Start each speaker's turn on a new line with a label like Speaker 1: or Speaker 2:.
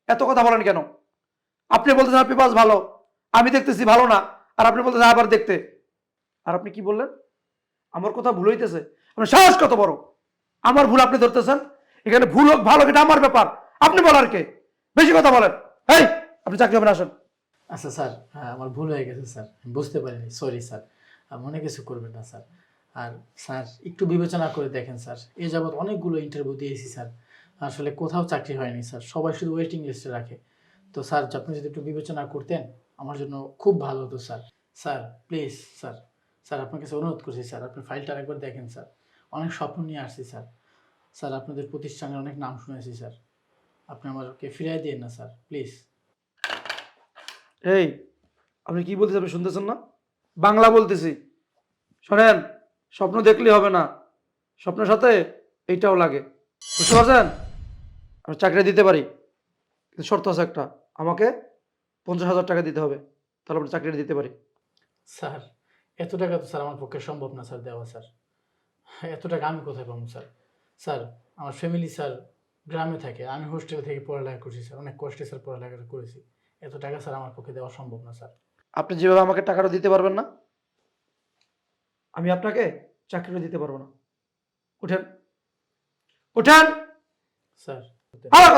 Speaker 1: এত কথা বলেন কেন? আপনি বলতেছেন আপনি পাস ভালো, আমি দেখতেছি ভালো না, আর আপনি বলতেছেন আবার দেখতে। আর আপনি কি বললেন? আমার কথা ভুল হইতেছে? আপনার সাহস কত বড়? আমার ভুল আপনি ধরতেছেন? এখানে ভুল হোক ভালো হোক এটা আমার ব্যাপার, আপনি বলার কে? বেশি কথা বলেন। এই, আপনি চাকরি হবে না, আসেন।
Speaker 2: আচ্ছা স্যার, হ্যাঁ আমার ভুল হয়ে গেছে স্যার, আমি বুঝতে পারিনি, সরি স্যার। মনে কিছু করবেন না স্যার। আর স্যার একটু বিবেচনা করে দেখেন স্যার, এ যাবৎ অনেকগুলো ইন্টারভিউ দিয়েছি স্যার, আসলে কোথাও চাকরি হয়নি স্যার, সবাই শুধু ওয়েটিং লিস্টে রাখে। তো স্যার আপনি যদি একটু বিবেচনা করতেন আমার জন্য খুব ভালো হতো sir. Sir please sir, sir আপনার কাছে অনুরোধ করছি স্যার, আপনি ফাইলটা একবার দেখেন স্যার। অনেক স্বপ্ন নিয়ে আসছি স্যার। স্যার আপনাদের প্রতিষ্ঠানের অনেক নাম শুনেছি স্যার, আপনি আমাকে ফিরিয়ে দিন না স্যার প্লিজ।
Speaker 1: এই, আপনি কি বলতেছেন আপনি শুনতেছেন না? বাংলা বলতেছি, শোনেন। স্বপ্ন দেখলেই হবে না, স্বপ্নের সাথে এইটাও লাগে, বুঝতে পারছেন? আমি চাকরি দিতে পারি, কিন্তু শর্ত আছে একটা, আমাকে 50,000 টাকা দিতে হবে, তাহলে আপনি চাকরিটা দিতে পারি।
Speaker 2: স্যার এত টাকা তো স্যার আমার পক্ষে সম্ভব না স্যার দেওয়া স্যার, এত টাকা আমি কোথায় পাবো স্যার? স্যার আমার ফ্যামিলি স্যার গ্রামে থাকে, আমি হোস্টেল থেকে পড়ালেখা করছি স্যার, অনেক কষ্টে স্যার পড়ালেখাটা করেছি, এত টাকা স্যার আমার পক্ষে দেওয়া সম্ভব না স্যার।
Speaker 1: আপনি যেভাবে আমাকে টাকাটা দিতে পারবেন না, আমি আপনাকে চাকরিটা দিতে পারবো না। উঠেন, উঠেন।
Speaker 2: স্যার
Speaker 1: আমার কথা